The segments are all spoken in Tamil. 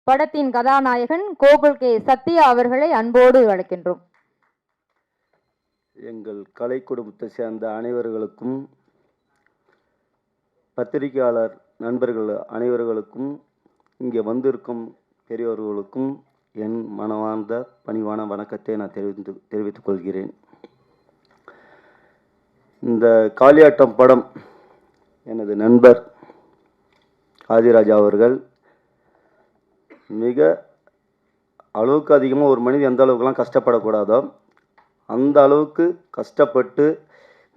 படத்தின் கதாநாயகன் கோகுல் கே சத்யா அவர்களை அன்போடு அழைக்கின்றோம். எங்கள் கலை குடும்பத்தை சேர்ந்த அனைவர்களுக்கும், பத்திரிகையாளர் நண்பர்கள் அனைவர்களுக்கும், இங்கே வந்திருக்கும் பெரியவர்களுக்கும் என் மனமார்ந்த பணிவான வணக்கத்தை நான் தெரிவித்துக் கொள்கிறேன். இந்த காளியாட்டம் படம் எனது நண்பர் ஆதிராஜா அவர்கள் மிக அளவுக்கு அதிகமாக ஒரு மனிதன் எந்த அளவுக்குலாம் கஷ்டப்படக்கூடாதோ அந்த அளவுக்கு கஷ்டப்பட்டு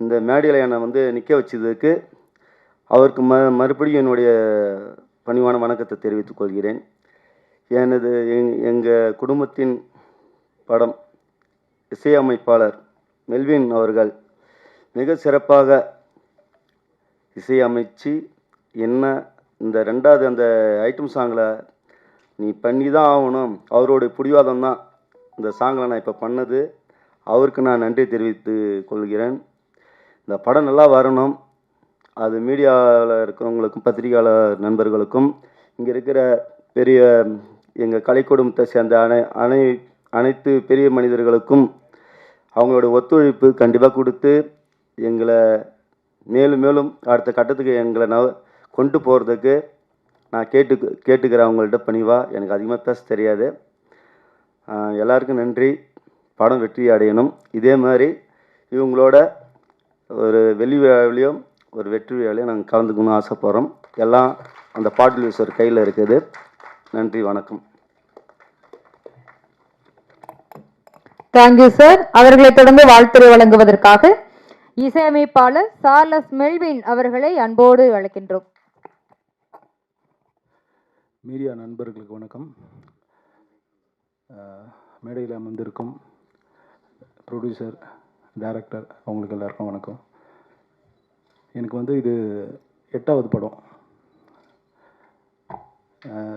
இந்த மேடையில் என்னை நிற்க வச்சதுக்கு அவருக்கு மறுபடியும் என்னுடைய பணிவான வணக்கத்தை தெரிவித்துக் கொள்கிறேன். எங்கள் குடும்பத்தின் படம் இசையமைப்பாளர் மெல்வின் அவர்கள் மிக சிறப்பாக இசையமைச்சு என்ன இந்த ரெண்டாவது அந்த ஐட்டம் சாங்கில் நீ பண்ணி தான் ஆகணும், அவருடைய பிடிவாதம் தான் இந்த சாங்கில் நான் இப்போ பண்ணது. அவருக்கு நான் நன்றி தெரிவித்து கொள்கிறேன். இந்த படம் நல்லா வரணும், அது மீடியாவில் இருக்கிறவங்களுக்கும் பத்திரிகையாளர் நண்பர்களுக்கும் இங்கே இருக்கிற பெரிய எங்கள் கலை குடும்பத்தை சேர்ந்த அனைத்து பெரிய மனிதர்களுக்கும் அவங்களோட ஒத்துழைப்பு கண்டிப்பாக கொடுத்து எங்களை மேலும் மேலும் அடுத்த கட்டத்துக்கு எங்களை கொண்டு போகிறதுக்கு நான் கேட்டுக்கிறேன். அவங்கள்ட்ட பணிவாக, எனக்கு அதிகமாக பேச தெரியாது. எல்லாருக்கும் நன்றி. படம் வெற்றி அடையணும். இதே மாதிரி இவங்களோட ஒரு வெள்ளி விழாவிலையும் ஒரு வெற்றி விழாவிலையும் நாங்கள் கலந்துக்கணும்னு ஆசைப்படுறோம். எல்லாம் அந்த பாட்டில் யூசர் கையில் இருக்குது. நன்றி, வணக்கம். Thank you sir. அவர்களை தொடர்ந்து வாழ்த்துரை வழங்குவதற்காக இசையமைப்பாளர் சார்லஸ் மெல்வின் அவர்களை அன்போடு அழைக்கின்றோம். மீடியா நண்பர்களுக்கு வணக்கம். மேடையில் அமர்ந்திருக்கும் ப்ரொடியூசர், டைரக்டர் அவங்களுக்கு எல்லாருக்கும் வணக்கம். எனக்கு இது 8வது படம்.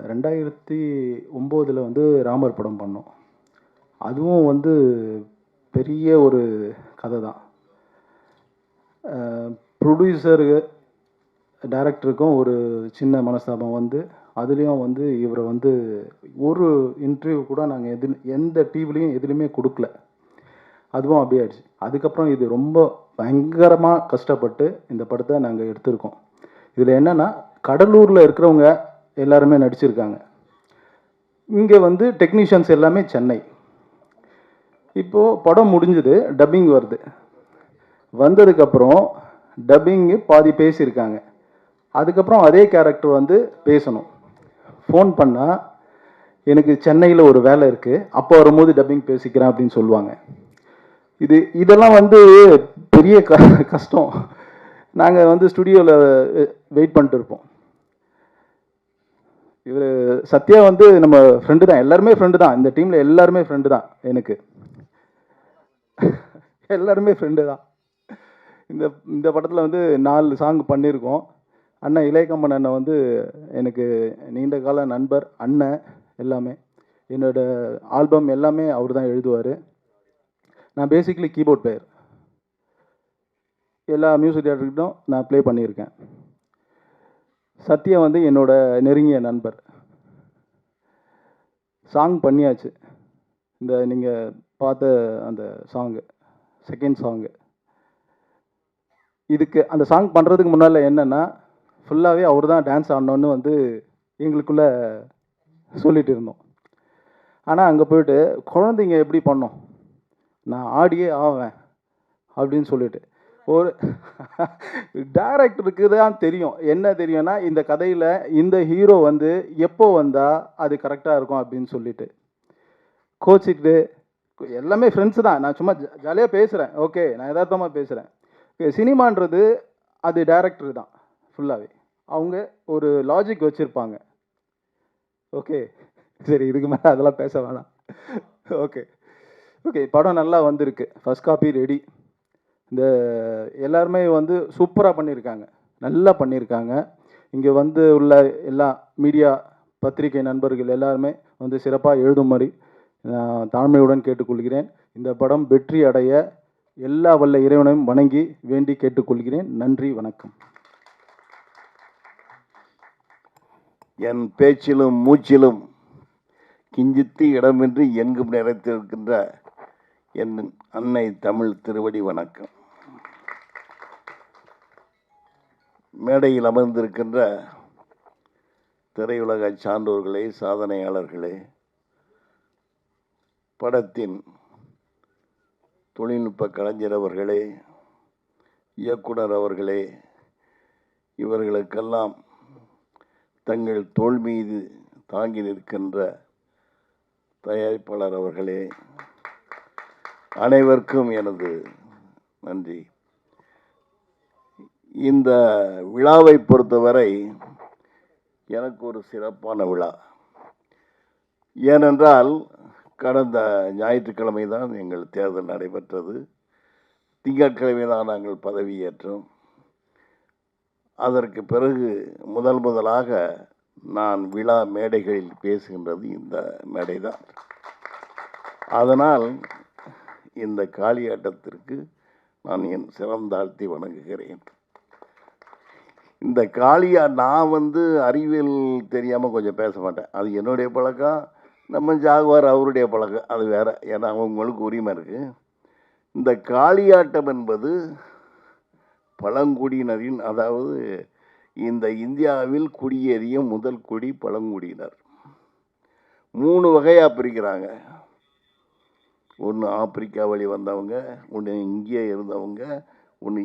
2009 ராமர் படம் பண்ணோம். அதுவும் பெரிய ஒரு கதை தான். ப்ரொடியூசரு டைரக்டருக்கும் ஒரு சின்ன மனஸ்தாபம் அதுலேயும் இவரை ஒரு இன்டர்வியூ கூட நாங்கள் எந்த டிவிலையும் எதுலேயுமே கொடுக்கல. அதுவும் அப்படி ஆயிடுச்சு. அதுக்கப்புறம் இது ரொம்ப பயங்கரமாக கஷ்டப்பட்டு இந்த படத்தை நாங்கள் எடுத்திருக்கோம். இதில் என்னென்னா, கடலூரில் இருக்கிறவங்க எல்லாருமே நடிச்சிருக்காங்க. இங்கே டெக்னீஷியன்ஸ் எல்லாமே சென்னை. இப்போது படம் முடிஞ்சது, டப்பிங் வருது. வந்ததுக்கப்புறம் டப்பிங்கு பாதி பேசியிருக்காங்க. அதுக்கப்புறம் அதே கேரக்டர் பேசணும். ஃபோன் பண்ணால் எனக்கு சென்னையில் ஒரு வேலை இருக்குது, அப்போ வரும்போது டப்பிங் பேசிக்கிறேன் அப்படின்னு சொல்லுவாங்க. இதெல்லாம் பெரிய கஷ்டம். நாங்கள் ஸ்டுடியோவில் வெயிட் பண்ணிட்டு இருப்போம். இவர் சத்யா நம்ம ஃப்ரெண்டு தான், எல்லாருமே ஃப்ரெண்டு தான். இந்த டீமில் எல்லாருமே ஃப்ரெண்டு தான். எனக்கு எல்லாருமே ஃப்ரெண்டு தான். இந்த படத்தில் 4 சாங் பண்ணியிருக்கோம். அண்ணன் இளையகம்பன் அண்ணன் எனக்கு நீண்ட கால நண்பர், அண்ணன் எல்லாமே. என்னோட ஆல்பம் எல்லாமே அவர் தான் எழுதுவார். நான் பேசிக்கலி கீபோர்ட் பிளேயர். எல்லா மியூசிக் டேரக்டர்கிட்டும் நான் ப்ளே பண்ணியிருக்கேன். சத்யா என்னோட நெருங்கிய நண்பர். சாங் பண்ணியாச்சு. நீங்கள் பார்த்த அந்த சாங்கு, செகண்ட் சாங்கு. இதுக்கு அந்த சாங் பண்ணுறதுக்கு முன்னால் என்னென்னா, ஃபுல்லாகவே அவர் தான் டான்ஸ் ஆடணுன்னு எங்களுக்குள்ளே சொல்லிகிட்டு இருந்தோம். ஆனால் அங்கே போயிட்டு குழந்தைங்க எப்படி பண்ணோம், நான் ஆடியே ஆவேன் அப்படின்னு சொல்லிட்டு ஒரு டைரக்டருக்கு தான் தெரியும். என்ன தெரியும்னா, இந்த கதையில் இந்த ஹீரோ எப்போ வந்தால் அது கரெக்டாக இருக்கும் அப்படின்னு சொல்லிட்டு கோச்சிக்கிட்டு, எல்லாமே ஃப்ரெண்ட்ஸு தான். நான் சும்மா ஜாலியாக பேசுகிறேன். ஓகே, நான் யதார்த்தமாக பேசுகிறேன். சினிமான்றது அது டைரக்டர் தான் ஃபுல்லாகவே. அவங்க ஒரு லாஜிக் வச்சுருப்பாங்க. ஓகே, சரி, இதுக்கு மேலே அதெல்லாம் பேச வேணாம். ஓகே, படம் நல்லா வந்திருக்கு. First copy ready. இந்த எல்லாருமே சூப்பராக பண்ணியிருக்காங்க, நல்லா பண்ணியிருக்காங்க. இங்கே உள்ள எல்லா மீடியா பத்திரிகை நண்பர்கள் எல்லாருமே சிறப்பாக எழுதும்படி நான் தாழ்மையுடன் கேட்டுக்கொள்கிறேன். இந்த படம் வெற்றி அடைய எல்லா வல்ல இறைவனையும் வணங்கி வேண்டி கேட்டுக்கொள்கிறேன். நன்றி, வணக்கம். என் பேச்சிலும் மூச்சிலும் கிஞ்சித்து இடமின்றி எங்கும் நிறைத்திருக்கின்ற என் அன்னை தமிழ் திருவடி வணக்கம். மேடையில் அமர்ந்திருக்கின்ற திரையுலக சான்றோர்களே, சாதனையாளர்களே, படத்தின் தொழில்நுட்ப கலைஞர் அவர்களே, இயக்குனர் அவர்களே, இவர்களுக்கெல்லாம் தங்கள் தோள் மீது தாங்கி நிற்கின்ற தயாரிப்பாளர் அவர்களே, அனைவருக்கும் எனது நன்றி. இந்த விழாவை பொறுத்தவரை எனக்கு ஒரு சிறப்பான விழா. ஏனென்றால் கடந்த ஞாயிற்றுக்கிழமை தான் எங்கள் தேர்தல் நடைபெற்றது. திங்கட்கிழமை தான் நாங்கள் பதவியேற்றோம். அதற்கு பிறகு முதலாக நான் விழா மேடைகளில் பேசுகின்றது இந்த மேடை தான். அதனால் இந்த காளியாட்டத்திற்கு நான் என் சிறந்தாழ்த்தி வணங்குகிறேன். இந்த நான் அறிவியல் தெரியாமல் கொஞ்சம் பேச மாட்டேன். அது என்னுடைய பழக்கம். நம்ம ஜாகுவார் அவருடைய பழக்கம், அது வேற. ஏன்னா அவங்களுக்கு உரிமை இருக்குது. இந்த காளியாட்டம் என்பது பழங்குடியினரின், அதாவது இந்த இந்தியாவில் குடியேறிய முதல் குடி பழங்குடியினர். 3 வகையாக பிரிக்கிறாங்க. ஒன்று ஆப்பிரிக்கா வழி வந்தவங்க, ஒன்று இங்கே இருந்தவங்க, ஒன்று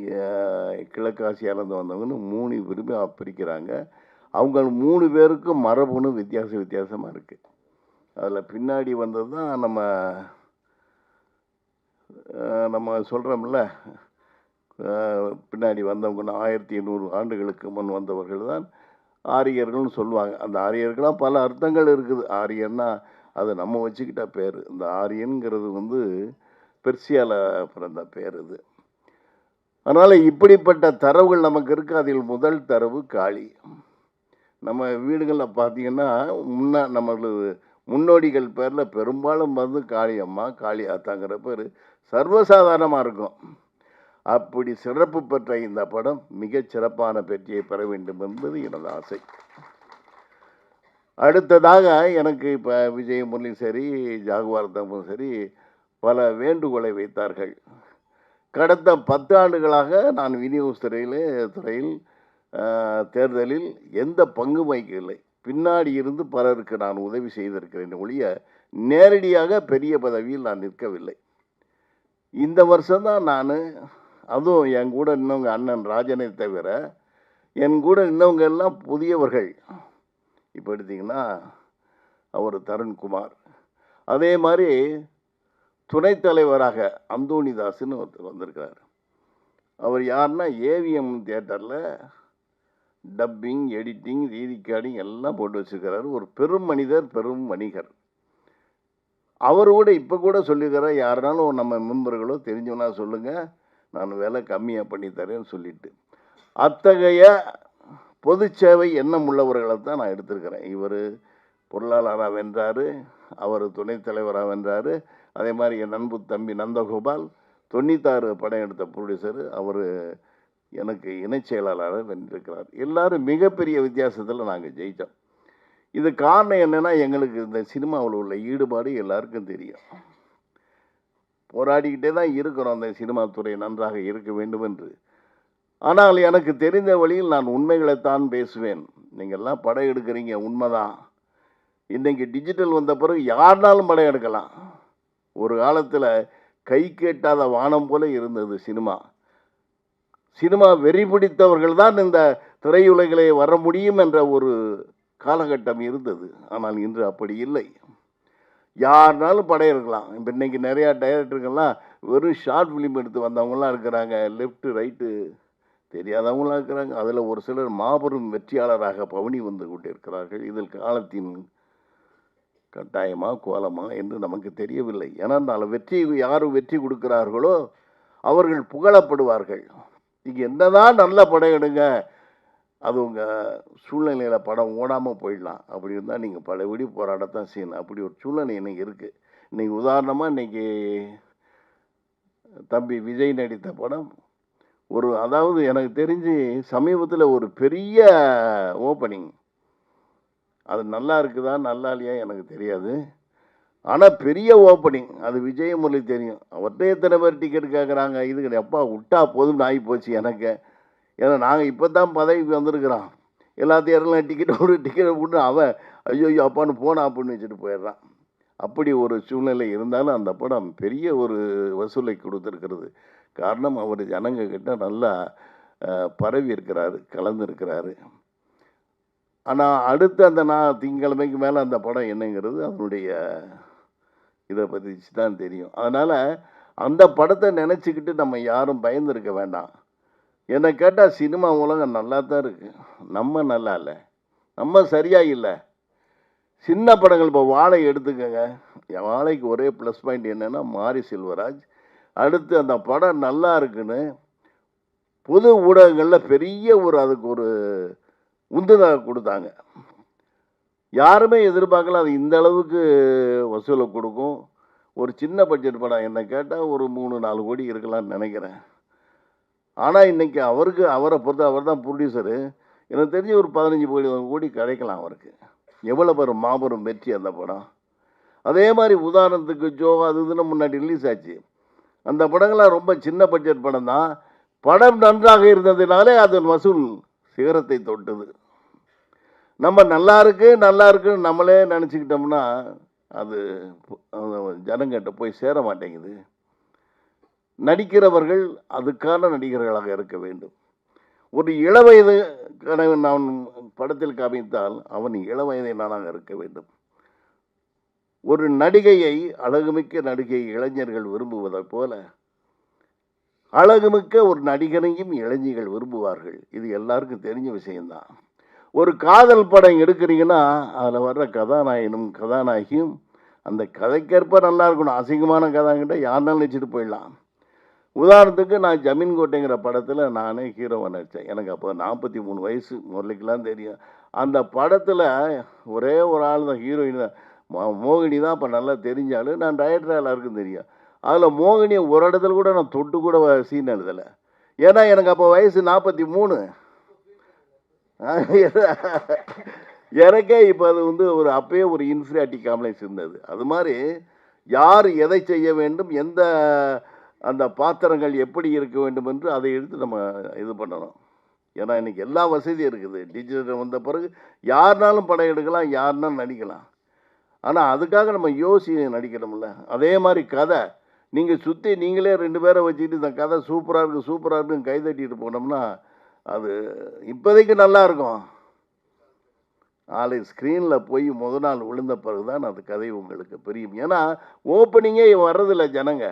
கிழக்காசியாவிலேருந்து வந்தவங்கன்னு 3 விரும்பி பிரிக்கிறாங்க. அவங்க 3 பேருக்கும் மரபணு வித்தியாசமாக இருக்குது. அதில் பின்னாடி வந்தது தான் நம்ம சொல்கிறோம்ல, பின்னாடி வந்தவங்க 1800 ஆண்டுகளுக்கு முன் வந்தவர்கள் தான் ஆரியர்கள்னு சொல்லுவாங்க. அந்த ஆரியர்களாக பல அர்த்தங்கள் இருக்குது. ஆரியன்னா அதை நம்ம வச்சுக்கிட்ட பேர். இந்த ஆரியன்கிறது பெர்சியாவில் பிறந்த பேர் இது. அதனால் இப்படிப்பட்ட தரவுகள் நமக்கு இருக்குது. அதில் முதல் தரவு காளி. நம்ம வீடுகளில் பார்த்தீங்கன்னா நம்மளது முன்னோடிகள் பேரில் பெரும்பாலும் காளி அம்மா, காளி ஆத்தாங்கிற பேர் சர்வசாதாரணமாக இருக்கும். அப்படி சிறப்பு பெற்ற இந்த படம் மிகச் சிறப்பான வெற்றியை பெற வேண்டும் என்பது எனது ஆசை. அடுத்ததாக எனக்கு இப்போ விஜய் முரளி சரி, ஜாகுவார் தம்பும் சரி பல வேண்டுகோளை வைத்தார்கள். கடந்த 10 ஆண்டுகளாக நான் விநியோக துறையில் தேர்தலில் எந்த பங்கும் வகிக்கவில்லை. பின்னாடி இருந்து பலருக்கு நான் உதவி செய்திருக்கிறேன் ஒழிய நேரடியாக பெரிய பதவியில் நான் நிற்கவில்லை. இந்த வருஷம்தான் நான், அதுவும் என் கூட இன்னவங்க அண்ணன் ராஜனை தவிர என் கூட இன்னவங்க எல்லாம் புதியவர்கள். இப்போ எடுத்திங்கன்னா அவர் தருண்குமார். அதே மாதிரி துணைத் தலைவராக அந்தோணிதாஸ்ன்னு ஒருத்தர் வந்திருக்கிறார். அவர் யாருன்னா ஏவிஎம் தியேட்டரில் டப்பிங், எடிட்டிங், ரீரிகார்டிங் எல்லாம் போட்டு வச்சுருக்கிறாரு. ஒரு பெரும் மனிதர், பெரும் வணிகர். அவர் கூட இப்போ கூட சொல்லியிருக்கிறார், யாருனாலும் நம்ம மெம்பர்களோ தெரிஞ்சவனா சொல்லுங்கள், நான் விலை கம்மியாக பண்ணித்தரேன்னு சொல்லிட்டு. அத்தகைய பொது சேவை எண்ணம் உள்ளவர்களை தான் நான் எடுத்திருக்கிறேன். இவர் பொருளாளராக வென்றார், அவர் துணைத் தலைவராக வென்றார். அதே மாதிரி என் நண்பு தம்பி நந்தகோபால் 96 படம் எடுத்த ப்ரொடியூசர், அவர் எனக்கு இணைச் செயலாளராக வென்றிருக்கிறார். எல்லாரும் மிகப்பெரிய வித்தியாசத்தில் நாங்கள் ஜெயித்தோம். இது காரணம் என்னென்னா, எங்களுக்கு இந்த சினிமாவில் உள்ள ஈடுபாடு எல்லாருக்கும் தெரியும். போராடிக்கிட்டே தான் இருக்கிறோம் அந்த சினிமா துறை நன்றாக இருக்க வேண்டும் என்று. ஆனால் எனக்கு தெரிந்த வழியில் நான் உண்மைகளைத்தான் பேசுவேன். நீங்கள்லாம் படம் எடுக்கிறீங்க, உண்மைதான். இன்றைக்கி டிஜிட்டல் வந்த பிறகு யாருனாலும் படம் எடுக்கலாம். ஒரு காலத்தில் கை கேட்டாத வானம் போல இருந்தது சினிமா. வெறி பிடித்தவர்கள் தான் இந்த திரையுலகிலே வர முடியும் என்ற ஒரு காலகட்டம் இருந்தது. ஆனால் இன்று அப்படி இல்லை. யாருனாலும் படம் எடுக்கலாம். இப்போ இன்றைக்கி நிறையா டைரக்டர்கள்லாம் வெறும் ஷார்ட் ஃபிலிம் எடுத்து வந்தவங்களாம் இருக்கிறாங்க. லெஃப்ட்டு ரைட்டு தெரியாதவங்களாம் இருக்கிறாங்க. அதில் ஒரு சிலர் மாபெரும் வெற்றியாளராக பவனி வந்து கொண்டு இருக்கிறார்கள். இதில் காலத்தின் கட்டாயமா கோலமா என்று நமக்கு தெரியவில்லை. ஏன்னா யார் வெற்றி கொடுக்கிறார்களோ அவர்கள் புகழப்படுவார்கள். நீங்கள் என்னதான் நல்ல படம் எடுங்க, அது உங்கள் சூழ்நிலையில் படம் ஓடாமல் போயிடலாம். அப்படி இருந்தால் நீங்கள் பலபடி போராடத்தான் செய்யணும். அப்படி ஒரு சூழ்நிலை இன்றைக்கி இருக்குது. இன்றைக்கி உதாரணமாக இன்றைக்கி தம்பி விஜய் நடித்த படம் அதாவது எனக்கு தெரிஞ்சு சமீபத்தில் ஒரு பெரிய ஓப்பனிங். அது நல்லா இருக்குதா நல்லா இல்லையா எனக்கு தெரியாது. ஆனால் பெரிய ஓப்பனிங், அது விஜயமுரளி தெரியும். அவர்கிட்ட எத்தனை பேர் டிக்கெட் கேட்குறாங்க. இதுக்கு எப்பா விட்டா போதும்னு ஆகி போச்சு எனக்கு. ஏன்னா நாங்கள் இப்போ தான் பதவிக்கு வந்திருக்கிறோம். எல்லாத்தையும் எல்லாம் டிக்கெட் விட்டு அவன் ஐயோ அப்பான்னு போனா அப்படின்னு வச்சுட்டு போயிடுறான். அப்படி ஒரு சூழ்நிலை இருந்தாலும் அந்த படம் பெரிய ஒரு வசூலை கொடுத்துருக்கிறது. காரணம் அவர் ஜனங்க கிட்ட நல்லா பரவி இருக்கிறாரு, கலந்துருக்கிறாரு. ஆனால் அடுத்து அந்த திங்கக்கிழமைக்கு மேலே அந்த படம் என்னங்கிறது அதனுடைய இதை பற்றி தான் தெரியும். அதனால் அந்த படத்தை நினச்சிக்கிட்டு நம்ம யாரும் பயந்துருக்க வேண்டாம். என்னை கேட்டால் சினிமா உலகம் நல்லா தான் இருக்குது, நம்ம நல்லா இல்லை, நம்ம சரியாக இல்லை. சின்ன படங்கள் இப்போ வாழை எடுத்துக்கங்க. வாழைக்கு ஒரே ப்ளஸ் பாயிண்ட் என்னென்னா மாரி செல்வராஜ் அடுத்து அந்த படம் நல்லா இருக்குன்னு பொது ஊடகங்களில் பெரிய அதுக்கு ஒரு உந்துதல் கொடுத்தாங்க. யாருமே எதிர்பார்க்கல அது இந்த அளவுக்கு வசூலை கொடுக்கும். ஒரு சின்ன பட்ஜெட் படம் என்ன கேட்டால் ஒரு 3-4 கோடி இருக்கலாம்னு நினைக்கிறேன். ஆனால் இன்றைக்கி அவரை பொறுத்த அவர் தான் ப்ரொடியூசரு. எனக்கு தெரிஞ்சு ஒரு 15 கோடி கிடைக்கலாம் அவருக்கு. எவ்வளோ மாபெரும் வெற்றி அந்த படம். அதே மாதிரி உதாரணத்துக்கு ஜோ அது இதுன்னு முன்னாடி ரிலீஸ் ஆச்சு. அந்த படங்கள்லாம் ரொம்ப சின்ன பட்ஜெட் படம் தான். படம் நன்றாக இருந்ததுனாலே அது வசூல் சிகரத்தை தொட்டது. நம்ம நல்லா இருக்குன்னு நம்மளே நினச்சிக்கிட்டோம்னா அது ஜனங்கிட்ட போய் சேர மாட்டேங்குது. நடிக்கிறவர்கள் அதுக்கான நடிகர்களாக இருக்க வேண்டும். ஒரு இளவயது கணவன் நான் படத்தில் காமித்தால் அவன் இளவயதினாக இருக்க வேண்டும். ஒரு நடிகையை அழகுமிக்க நடிகை இளைஞர்கள் விரும்புவதைப் போல அழகுமிக்க ஒரு நடிகனையும் இளைஞர்கள் விரும்புவார்கள். இது எல்லாருக்கும் தெரிஞ்ச விஷயம்தான். ஒரு காதல் படம் எடுக்கிறீங்கன்னா அதில் வர்ற கதாநாயகனும் கதாநாயகியும் அந்த கதைக்கேற்ப நல்லா இருக்கணும். அசிங்கமான கதாங்கிட்ட யாருனாலும் வச்சுட்டு போயிடலாம். உதாரணத்துக்கு நான் ஜமீன் கோட்டைங்கிற படத்தில் நானே ஹீரோவை நடித்தேன். எனக்கு அப்போ 43 வயசு, முரளிக்கெலாம் தெரியும். அந்த படத்தில் ஒரே ஒரு ஆள் தான் ஹீரோயின் தான், மோகினி தான். அப்போ நல்லா தெரிஞ்சாலும் நான் டைரக்டராக எல்லாருக்கும் தெரியும். அதில் மோகினியை ஒரு இடத்துல கூட நான் தொட்டு கூட சீன் எழுதலை. ஏன்னா எனக்கு அப்போ வயசு 43. எனக்கே இப்போ அது அப்பயே ஒரு இன்ஃபீரியாரிட்டி காம்ப்ளெக்ஸ் இருந்தது. அது மாதிரி யார் எதை செய்ய வேண்டும், எந்த அந்த பாத்திரங்கள் எப்படி இருக்க வேண்டும் என்று அதை எடுத்து நம்ம இது பண்ணணும். ஏன்னா இன்றைக்கி எல்லா வசதியும் இருக்குது. டிஜிட்டல் வந்த பிறகு யாருனாலும் படம் எடுக்கலாம், யாருனாலும் நடிக்கலாம். ஆனால் அதுக்காக நம்ம நடிக்கணும்ல. அதே மாதிரி கதை நீங்கள் சுற்றி நீங்களே 2 பேரை வச்சுக்கிட்டு இந்த கதை சூப்பராக இருக்குன்னு கைதட்டிட்டு போனோம்னா அது இப்போதைக்கு நல்லாயிருக்கும். நாளைக்கு ஸ்க்ரீனில் போய் முதல் நாள் விழுந்த பிறகு தான் அது கதை உங்களுக்கு புரியும். ஏன்னா ஓப்பனிங்கே வர்றதில்ல ஜனங்க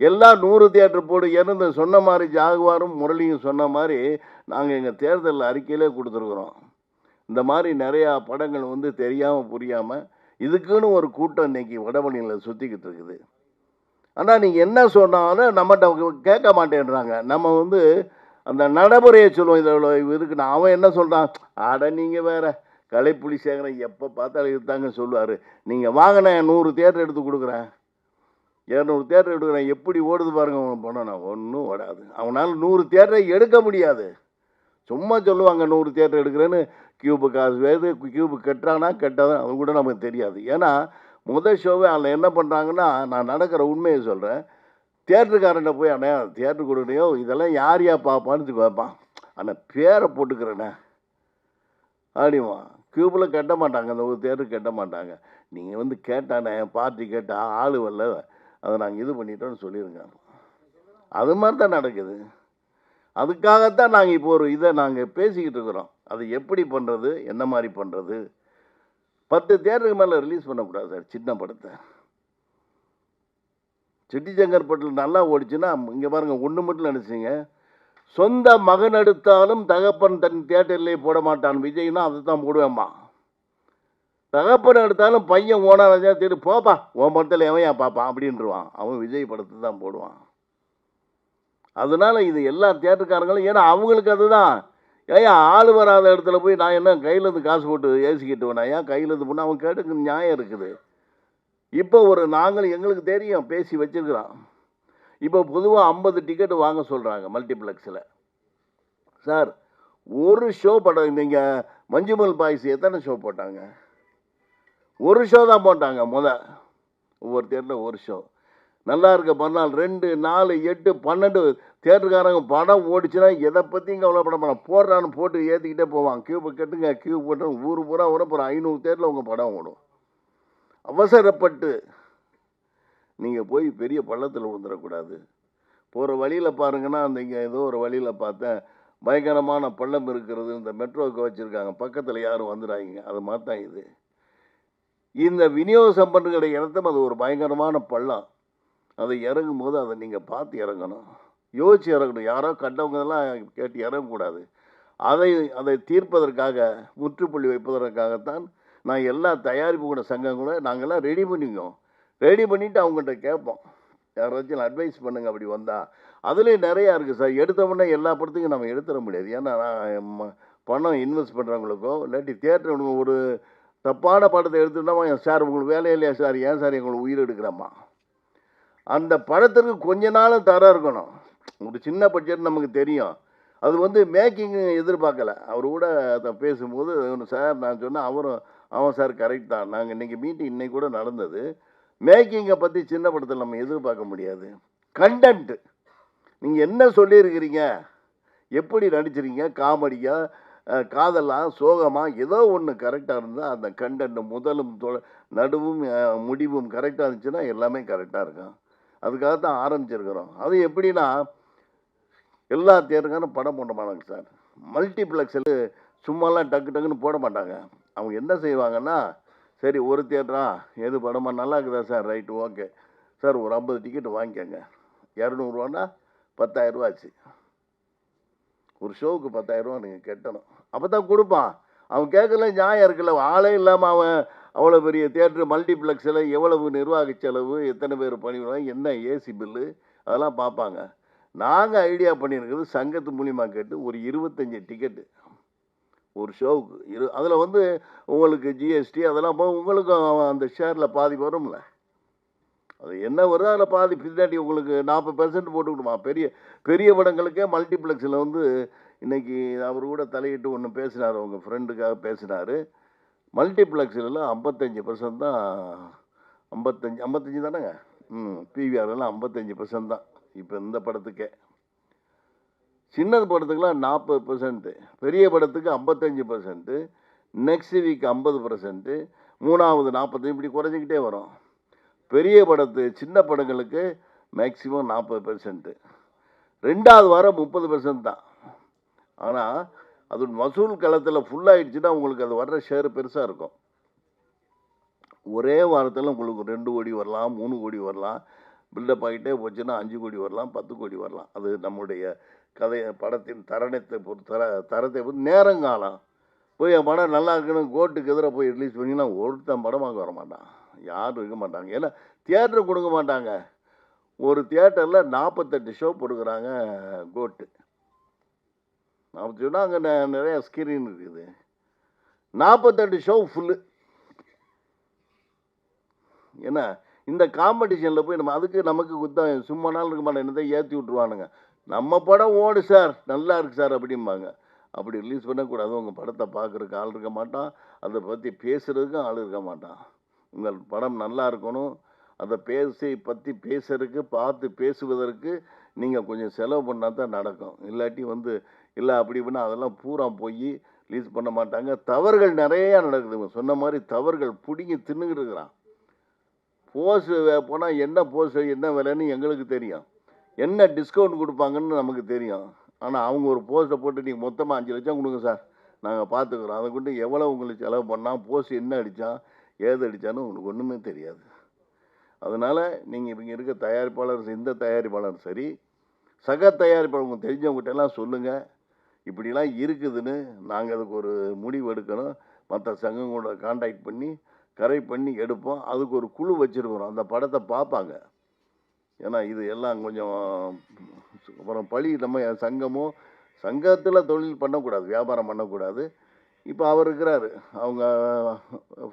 எல்லாம் 100 தியேட்டர் போடு. ஏன்னா சொன்ன மாதிரி ஜாகுவாரும் முரளியும் சொன்ன மாதிரி நாங்கள் எங்கள் தேர்தல் அறிக்கையிலே கொடுத்துருக்குறோம். இந்த மாதிரி நிறையா படங்கள் தெரியாமல் புரியாமல் இதுக்குன்னு ஒரு கூட்டம் இன்றைக்கி வடபழனியில் சுற்றிக்கிட்டு இருக்குது. ஆனால் நீங்கள் என்ன சொன்னாலும் நம்மகிட்ட கேட்க மாட்டேன்றாங்க. நம்ம அந்த நடைமுறையை சொல்லுவோம். இதில் இருக்குண்ணா அவன் என்ன சொல்கிறான், ஆட நீங்கள் வேறு கலைப்புலி சேகரன் எப்போ பார்த்தாலும் இருந்தாங்க சொல்லுவார். நீங்கள் வாங்கின 100 தியேட்டர் எடுத்து கொடுக்குறேன், 200 தியேட்டர் எடுக்கிறேன், எப்படி ஓடுது பாருங்க அவன் பண்ணனா ஒன்றும் ஓடாது. அவனால் 100 தியேட்டரை எடுக்க முடியாது. சும்மா சொல்லுவாங்க 100 தியேட்டர் எடுக்கிறேன்னு. கியூபு காசு வேறு, கியூபு கட்டுறானா கட்டாதான் அது கூட நமக்கு தெரியாது. ஏன்னா முதல் ஷோவே அதில் என்ன பண்ணுறாங்கன்னா, நான் நடக்கிற உண்மையை சொல்கிறேன். தியேட்டருக்காரன்ட்ட போய் அண்ணே தியேட்டர் கொடுக்கணையோ இதெல்லாம் யார் பார்ப்பான்னு கேட்பான். ஆனால் பேரை போட்டுக்கிறேண்ணே அப்படிமா. கியூபில் கட்ட மாட்டாங்க, அந்த ஒரு தியேட்டர் கட்ட மாட்டாங்க. நீங்கள் கேட்டானே பார்ட்டி கேட்டால் ஆள் வரல, அதை நாங்கள் இது பண்ணிட்டோன்னு சொல்லிடுங்க. அது மாதிரி தான் நடக்குது. அதுக்காகத்தான் நாங்கள் இப்போ ஒரு இதை நாங்கள் பேசிக்கிட்டு இருக்கிறோம். அது எப்படி பண்ணுறது, என்ன மாதிரி பண்ணுறது. 10 தியேட்டருக்கு மேலே ரிலீஸ் பண்ணக்கூடாது சார் சின்ன படத்தை. சிட்டி செங்கற்பட்டில் நல்லா ஓடிச்சுன்னா இங்கே பாருங்கள், ஒன்று மட்டும் நினச்சிங்க, சொந்த மகன் எடுத்தாலும் தகப்பன் தன் தியேட்டர்லேயே போட மாட்டான் விஜய்னா அதை தான் போடுவேம்மா. தகப்பன் எடுத்தாலும் பையன் ஓனாக தேடி போப்பா உன் படத்தில் எவன் ஏன் பார்ப்பான் அப்படின்ட்டுருவான். அவன் விஜய் படத்தை தான் போடுவான். அதனால் இது எல்லா தியேட்டருக்காரங்களும், ஏன்னா அவங்களுக்கு அதுதான். ஏன் ஆள் வராத இடத்துல போய் நான் என்ன கையிலேருந்து காசு போட்டு ஏசிக்கிட்டு வேணா, ஏன் கையிலேருந்து போனால் அவன் கேட்டுக்கு நியாயம் இருக்குது. இப்போ நாங்கள் எங்களுக்கு தெரியும் பேசி வச்சுருக்கிறோம். இப்போ பொதுவாக 50 டிக்கெட்டு வாங்க சொல்கிறாங்க மல்டிப்ளெக்ஸில். சார் ஒரு ஷோ படம், நீங்கள் மஞ்சுமல் பாய்ஸ் எத்தனை ஷோ போட்டாங்க? ஒரு ஷோ தான் போட்டாங்க ஒவ்வொரு தேட்டரில் ஒரு ஷோ. நல்லா இருக்க மறுநாள் 2, 4, 8, 12 தேட்டருக்காரங்க படம் ஓடிச்சுன்னா எதை பற்றியும் கவலைப்பட மாட்டான். போடுறான்னு போட்டு ஏற்றிக்கிட்டே போவான். கியூபை கட்டுங்க, கியூ போட்டு ஊர் பூரா வர போகிற 500 தேட்டரில் உங்கள் படம் ஓடும். அவசரப்பட்டு நீங்கள் போய் பெரிய பள்ளத்தில் விழுந்துடக்கூடாது. போகிற வழியில் பாருங்கன்னா, அந்த இங்கே ஏதோ ஒரு வழியில் பார்த்தேன், பயங்கரமான பள்ளம் இருக்கிறது. இந்த மெட்ரோவுக்கு வச்சுருக்காங்க, பக்கத்தில் யாரும் வந்துடாதீங்க. அது மாதிரி தான் இது. இந்த விநியோக சம்பந்தங்களுடைய இடத்துல அது ஒரு பயங்கரமான பள்ளம். அதை இறங்கும் போது அதை நீங்கள் பார்த்து இறங்கணும், யோசிச்சு இறங்கணும். யாரோ கண்டவங்கெல்லாம் கேட்டு இறங்கக்கூடாது. அதை தீர்ப்பதற்காக, முற்றுப்புள்ளி வைப்பதற்காகத்தான் நான் எல்லா தயாரிப்பு கூட சங்கம் கூட நாங்கள்லாம் ரெடி பண்ணிக்குவோம். ரெடி பண்ணிவிட்டு அவங்கள்ட்ட கேட்போம், யாராச்சும் அட்வைஸ் பண்ணுங்க அப்படி வந்தால். அதுலேயும் நிறையா இருக்குது சார். எடுத்தோம்னா எல்லா படத்துக்கும் நம்ம எடுத்துட முடியாது. ஏன்னா நான் பணம் இன்வெஸ்ட் பண்ணுறவங்களுக்கோ இல்லாட்டி தேட்டர் ஒரு தப்பான படத்தை எடுத்துட்டோமா, சார் உங்களுக்கு வேலையே இல்லையா சார், ஏன் சார் எங்களுக்கு உயிர் எடுக்கிறோமா. அந்த படத்திற்கு கொஞ்ச நாளும் தரம் இருக்கணும். ஒரு சின்ன பட்ஜெட் நமக்கு தெரியும். அது வந்து மேக்கிங் எதிர்பார்க்கல. அவர் கூட அதை பேசும்போது சார் நான் சொன்னேன், அவன் சார் கரெக்ட் தான். நாங்கள் இன்றைக்கி மீட்டிங் இன்னைக்கு கூட நடந்தது. மேக்கிங்கை பற்றி சின்ன படத்தில் நம்ம எதிர்பார்க்க முடியாது. கண்டென்ட்டு நீங்கள் என்ன சொல்லியிருக்கிறீங்க, எப்படி நடிச்சிருக்கீங்க, காமெடியாக, காதலாக, சோகமாக, ஏதோ ஒன்று கரெக்டாக இருந்தால் அந்த கண்டென்ட் முதலும் நடுவும் முடிவும் கரெக்டாக இருந்துச்சுன்னா எல்லாமே கரெக்டாக இருக்கும். அதுக்காக தான் ஆரம்பிச்சிருக்கிறோம். அது எப்படின்னா, எல்லா தியேட்டருக்கான படம் போட மாட்டாங்க சார். மல்டிப்ளெக்ஸில் சும்மாலாம் டக்கு டக்குன்னு போட மாட்டாங்க. அவங்க என்ன செய்வாங்கன்னா, சரி ஒரு தியேட்டரா எது படமா நல்லா இருக்குதா சார், ரைட்டு ஓகே சார், ஒரு 50 டிக்கெட் வாங்கிக்கோங்க. 200 10,000 ஆச்சு. ஒரு ஷோவுக்கு 10,000 நீங்கள் கட்டணும். அப்போ தான் கொடுப்பான். அவன் கேட்கல நியாயம் இருக்குல்ல. ஆளே இல்லாமல் அவன் அவ்வளோ பெரிய தியேட்டரு மல்டிப்ளெக்ஸில் எவ்வளவு நிர்வாக செலவு, எத்தனை பேர் பண்ணிடுவாங்க, என்ன ஏசி பில்லு, அதெல்லாம் பார்ப்பாங்க. நாங்கள் ஐடியா பண்ணியிருக்கிறது சங்கத்து மூலிமா கேட்டு ஒரு 25 டிக்கெட்டு ஒரு ஷோவுக்கு. அதில் வந்து உங்களுக்கு ஜிஎஸ்டி அதெல்லாம் போக உங்களுக்கும் அந்த ஷேரில் பாதி வரும்ல. அது என்ன வருதோ அதில் பாதி பின்னாடி உங்களுக்கு 40% போட்டுக்கிடுமா. பெரிய பெரிய படங்களுக்கே மல்டிப்ளெக்ஸில் வந்து இன்றைக்கி அவர் கூட தலையிட்டு ஒன்று பேசினார், அவங்க ஃப்ரெண்டுக்காக பேசினார். மல்டிப்ளெக்ஸில் 55% தான். 55 தானேங்க. பிவிஆர்லாம் 55% தான் இப்போ இந்த படத்துக்கே. சின்னது படத்துக்கெலாம் 40%, பெரிய படத்துக்கு 55%, நெக்ஸ்ட் வீக் 50%, மூணாவது 40, இப்படி குறைஞ்சிக்கிட்டே வரும். பெரிய படத்து சின்ன படங்களுக்கு மேக்ஸிமம் 40%, 2வது வாரம் 30% தான். ஆனால் அது வசூல் களத்தில் ஃபுல்லாகிடுச்சுன்னா உங்களுக்கு அது வர்ற ஷேர் பெருசாக இருக்கும். ஒரே வாரத்தில் உங்களுக்கு 2 கோடி வரலாம், 3 கோடி வரலாம். பில்டப் ஆகிட்டே போச்சுன்னா 5 கோடி வரலாம், 10 கோடி வரலாம். அது நம்முடைய படத்தின் தரத்தை பொறுத்து நேரங்காலம். போய் என் படம் நல்லா இருக்குன்னு கோர்ட்டுக்கு எதிராக போய் ரிலீஸ் பண்ணிங்கன்னா ஒருத்தன் படமாக வர மாட்டான், யாரும் இருக்க மாட்டாங்க. ஏன்னா தியேட்டர் கொடுக்க மாட்டாங்க. ஒரு தியேட்டரில் 48 ஷோ கொடுக்குறாங்க கோர்ட்டு. 40 ஷோனா அங்கே நிறையா ஸ்க்ரீன் இருக்குது. 48 ஷோ ஃபுல்லு. ஏன்னா இந்த காம்படிஷனில் போய் நமக்கு குத்தம் சும்மா நாள் இருக்க மாட்டேன், என்னதான் ஏற்றி விட்ருவானுங்க. நம்ம படம் ஓடு சார், நல்லா இருக்கு சார் அப்படிம்பாங்க. அப்படி ரிலீஸ் பண்ணக்கூடாது. உங்கள் படத்தை பார்க்குறதுக்கு ஆள் இருக்க மாட்டான், அதை பற்றி பேசுகிறதுக்கும் ஆள் இருக்க மாட்டான். உங்கள் படம் நல்லா இருக்கணும், அதை பற்றி பேசுறதுக்கு, பார்த்து பேசுவதற்கு நீங்கள் கொஞ்சம் செலவு பண்ணால் தான் நடக்கும். இல்லாட்டி வந்து இல்லை அப்படி பண்ணால் அதெல்லாம் பூரா போய் ரிலீஸ் பண்ண மாட்டாங்க. தவறுகள் நிறையா நடக்குது. சொன்ன மாதிரி தவறுகள் பிடிங்கி தின்னுக்கிட்டு இருக்கிறான். போஸ் போனால் என்ன போஸ் என்ன விலைன்னு எங்களுக்கு தெரியும், என்ன டிஸ்கவுண்ட் கொடுப்பாங்கன்னு நமக்கு தெரியும். ஆனால் அவங்க ஒரு போஸ்ட்டை போட்டு நீங்கள் மொத்தமாக 5 லட்சம் கொடுங்க சார், நாங்கள் பார்த்துக்குறோம். அதை கொண்டு எவ்வளோ உங்களுக்கு செலவு பண்ணால், போஸ்ட் என்ன அடித்தான், ஏது அடித்தான்னு உங்களுக்கு ஒன்றுமே தெரியாது. அதனால் நீங்கள் இவங்க இருக்க தயாரிப்பாளர், இந்த தயாரிப்பாளர் சரி, சக தயாரிப்பாளர் உங்களுக்கு தெரிஞ்சவங்ககிட்ட எல்லாம் சொல்லுங்கள், இப்படிலாம் இருக்குதுன்னு. நாங்கள் அதுக்கு ஒரு முடிவு எடுக்கணும். மற்ற சங்கங்களோட கான்டாக்ட் பண்ணி கரெக்ட் பண்ணி எடுப்போம். அதுக்கு ஒரு குழு வச்சுருக்குறோம், அந்த படத்தை பார்ப்பாங்க. ஏன்னா இது எல்லாம் கொஞ்சம் அப்புறம் பழி நம்ம சங்கத்தில் தொழில் பண்ணக்கூடாது, வியாபாரம் பண்ணக்கூடாது. இப்போ அவர் இருக்கிறாரு, அவங்க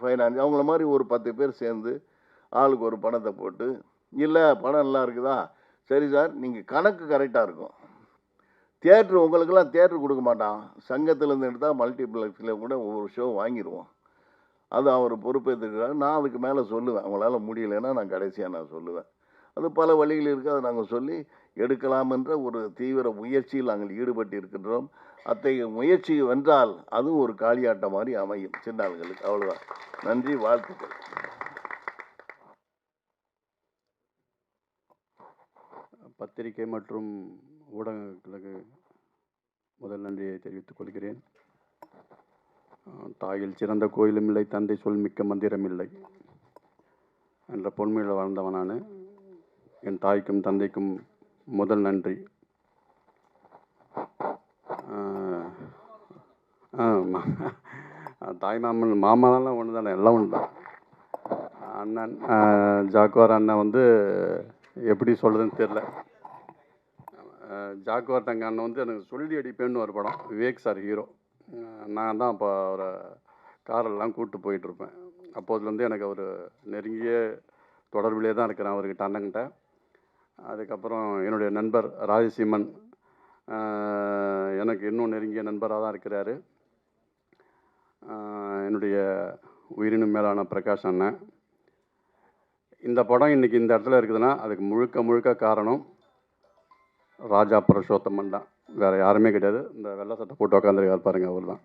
ஃபைனான்ஸ் அவங்கள மாதிரி ஒரு 10 பேர் சேர்ந்து ஆளுக்கு ஒரு பணத்தை போட்டு, இல்லை படம் நல்லா இருக்குதா, சரி சார் நீங்கள் கணக்கு கரெக்டாக இருக்கும். தியேட்ரு உங்களுக்கெல்லாம் தியேட்ரு கொடுக்க மாட்டான். சங்கத்திலேருந்து எடுத்தால் மல்டிப்ளெக்ஸில் கூட ஒவ்வொரு ஷோ வாங்கிடுவோம். அது அவர் பொறுப்பேற்றுக்கிறார். நான் அதுக்கு மேலே சொல்லுவேன். அவங்களால முடியலைன்னா நான் கடைசியாக நான் சொல்லுவேன். அது பல வழிகள் இருக்குது. அதை நாங்கள் சொல்லி எடுக்கலாம் என்ற ஒரு தீவிர முயற்சியில் நாங்கள் ஈடுபட்டு இருக்கின்றோம். அத்தகைய முயற்சி வென்றால் அதுவும் ஒரு காளியாட்டம் மாதிரி அமையும் சின்ன ஆளுங்களுக்கு. அவ்வளோதான். நன்றி, வாழ்த்துக்கள். பத்திரிகை மற்றும் ஊடகங்களுக்கு முதல் நன்றியை தெரிவித்துக் கொள்கிறேன். தாயில் சிறந்த கோயிலும் இல்லை, தந்தை சொல் மிக்க மந்திரம் இல்லை என்ற பொன்மையில் வாழ்ந்தவன் நான். என் தாய்க்கும் தந்தைக்கும் முதல் நன்றி. தாய் மாமன் மாமாலாம் ஒன்று தானே, எல்லாம் ஒன்று தான். அண்ணன் ஜாக்குவார் அண்ணன் வந்து எப்படி சொல்கிறதுன்னு தெரில. ஜாக்குவார் தங்க அண்ணன் வந்து எனக்கு சொல்லி அடிப்பேன்னு ஒரு படம், விவேக் சார் ஹீரோ. நான் தான் அப்போ அவரை காரெல்லாம் கூப்பிட்டு போயிட்டுருப்பேன். அப்போதுலேருந்து எனக்கு அவர் நெருங்கிய தொடர்பிலே தான் இருக்கிறேன் அவர்கிட்ட, அண்ணங்கிட்ட. அதுக்கப்புறம் என்னுடைய நண்பர் ராஜசீமன் எனக்கு இன்னும் நெருங்கிய நண்பராக தான் இருக்கிறாரு. என்னுடைய உயிரினும் மேலான பிரகாஷ் அண்ணன். இந்த படம் இன்றைக்கி இந்த இடத்துல இருக்குதுன்னா அதுக்கு முழுக்க காரணம் ராஜா புருஷோத்தமன் தான், வேறு யாருமே கிடையாது. இந்த வெள்ளை சட்டை போட்டு உக்காந்துருக்காரு பாருங்கள், அவர் தான்.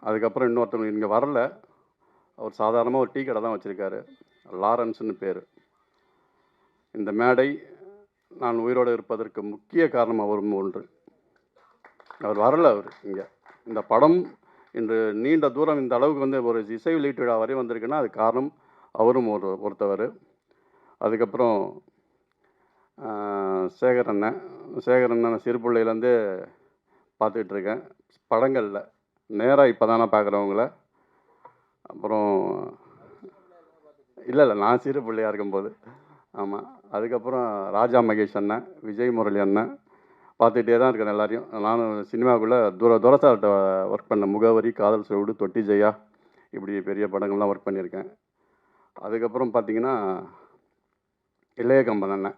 அதுக்கப்புறம் இன்னொருத்தவங்க இங்கே வரல, அவர் சாதாரணமாக ஒரு டீ கடை தான் வச்சுருக்காரு, லாரன்ஸ்னு பேர். இந்த மேடை நான் உயிரோடு இருப்பதற்கு முக்கிய காரணம் அவரும் ஒன்று. அவர் வரல, அவர் இங்கே இந்த படம் இன்று நீண்ட தூரம் இந்த அளவுக்கு வந்து ஒரு இசை வெளியீட்டு விழா வரை வந்திருக்குன்னா அது காரணம் அவரும் ஒருத்தவர். அதுக்கப்புறம் சேகர் அண்ணன் சிறு பிள்ளையிலேருந்தே பார்த்துட்ருக்கேன், படங்களில் நேராக இப்போ தானே பார்க்குறவங்கள. அப்புறம் இல்லை நான் சிறு பிள்ளையாக இருக்கும்போது. ஆமாம். அதுக்கப்புறம் ராஜா மகேஷ் அண்ணன், விஜய் முரளி அண்ணன் பார்த்துக்கிட்டே தான் இருக்கிறேன் எல்லாரையும். நானும் சினிமாவுக்குள்ளே துரசார்கிட்ட ஒர்க் பண்ணேன். முகவரி, காதல் சுவடு, தொட்டி ஜெயா, இப்படி பெரிய படங்கள்லாம் ஒர்க் பண்ணியிருக்கேன். அதுக்கப்புறம் பார்த்திங்கன்னா இளைய கம்பன் அண்ணன்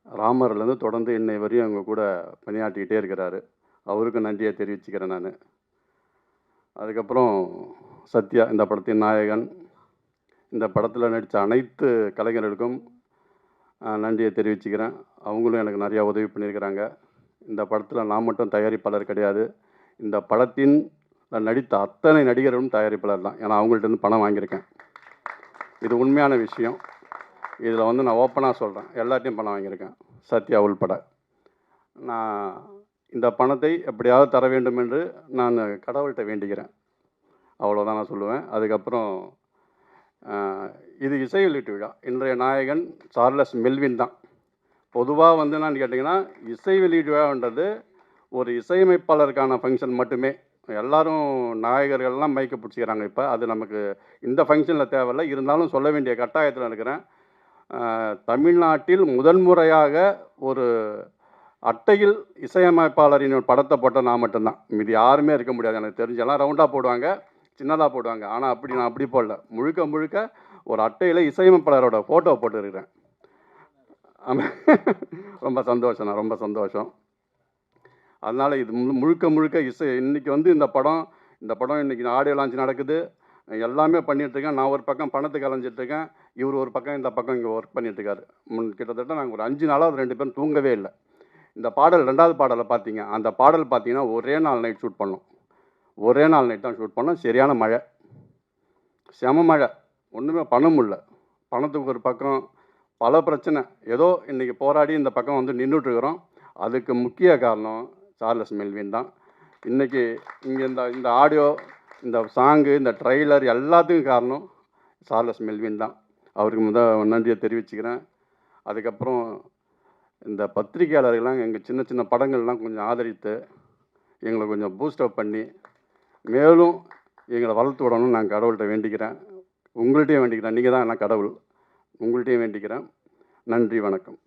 ராமர்லேருந்து தொடர்ந்து இன்னை வரையும் அவங்க கூட பணியாற்றிக்கிட்டே இருக்கிறாரு. அவருக்கு நன்றியை தெரிவிச்சுக்கிறேன் நான். அதுக்கப்புறம் சத்யா, இந்த படத்தின் நாயகன். இந்த படத்தில் நடித்த அனைத்து கலைஞர்களுக்கும் நன்றியை தெரிவிச்சுக்கிறேன். அவங்களும் எனக்கு நிறையா உதவி பண்ணியிருக்கிறாங்க. இந்த படத்தில் நான் மட்டும் தயாரிப்பாளர் கிடையாது, இந்த படத்தின் நடித்த அத்தனை நடிகர்களும் தயாரிப்பாளர் தான். ஏன்னா அவங்கள்ட்ட பணம் வாங்கியிருக்கேன். இது உண்மையான விஷயம். இதில் வந்து நான் ஓப்பனாக சொல்கிறேன், எல்லாத்தையும் பணம் வாங்கியிருக்கேன், சத்யா உள்பட. நான் இந்த பணத்தை எப்படியாவது தர வேண்டும் என்று நான் கடவுள்கிட்ட வேண்டிக்கிறேன். அவ்வளோதான் நான் சொல்லுவேன். அதுக்கப்புறம் இது இசை வெளியீட்டு விழா. இன்றைய நாயகன் சார்லஸ் மெல்வின் தான். பொதுவாக வந்து நான் கேட்டிங்கன்னா இசை வெளியீட்டு விழான்றது ஒரு இசையமைப்பாளருக்கான ஃபங்க்ஷன் மட்டுமே. எல்லோரும் நாயகர்கள்லாம் மைக்க பிடிச்சிக்கிறாங்க இப்போ. அது நமக்கு இந்த ஃபங்க்ஷனில் தேவையில்லை. இருந்தாலும் சொல்ல வேண்டிய கட்டாயத்தில் இருக்கிறேன். தமிழ்நாட்டில் முதன்முறையாக ஒரு அட்டையில் இசையமைப்பாளரின் படத்தை போட்ட நான் மட்டும்தான். மீதி யாருமே இருக்க முடியாது எனக்கு தெரிஞ்செல்லாம். ரவுண்டாக போடுவாங்க, சின்னதாக போடுவாங்க. ஆனால் நான் அப்படி போடல. முழுக்க ஒரு அட்டையில் இசையமைப்பாளரோட ஃபோட்டோ போட்டுருக்கிறேன். ரொம்ப சந்தோஷம், ரொம்ப சந்தோஷம். அதனால் இது முழுக்க இசை. இன்றைக்கி வந்து இந்த படம் இன்றைக்கி ஆடியோ லான்ச் நடக்குது, எல்லாமே பண்ணிகிட்ருக்கேன். நான் ஒரு பக்கம் பணத்துக்கு அலைஞ்சிட்ருக்கேன், இவர் ஒரு பக்கம் இந்த பக்கம் இங்கே ஒர்க் பண்ணிகிட்ருக்காரு. கிட்டத்தட்ட நாங்கள் ஒரு 5 நாளாக 2 பேரும் தூங்கவே இல்லை. இந்த பாடல் 2வது பாடலை பார்த்தீங்க, அந்த பாடல் பார்த்தீங்கன்னா ஒரே நாள் நைட் ஷூட் பண்ணோம். ஒரே நாள் நைட் தான் ஷூட் பண்ணோம். சரியான மழை, செம மழை, ஒன்றுமே பண்ண முடியல. பணத்துக்கு ஒரு பக்கம் பல பிரச்சனை. ஏதோ இன்றைக்கி போராடி இந்த பக்கம் வந்து நின்றுட்டுருக்குறோம். அதுக்கு முக்கிய காரணம் சார்லஸ் மெல்வின் தான். இன்றைக்கி இங்கே இந்த ஆடியோ, இந்த சாங்கு, இந்த ட்ரெய்லர் எல்லாத்துக்கும் காரணம் சார்லஸ் மெல்வின் தான். அவருக்கு நன்றியை தெரிவிச்சுக்கிறேன். அதுக்கப்புறம் இந்த பத்திரிகையாளர்கள்லாம் எங்கள் சின்ன படங்கள்லாம் கொஞ்சம் ஆதரித்து எங்களை கொஞ்சம் பூஸ்டப் பண்ணி மேலும் எங்களை வளர்த்து விடணும்னு நான் கடவுள்கிட்ட வேண்டிக்கிறேன். உங்கள்கிட்டையும் வேண்டிக்கிறேன். நீங்கள் தான் என்ன கடவுள், உங்கள்கிட்டையும் வேண்டிக்கிறேன். நன்றி, வணக்கம்.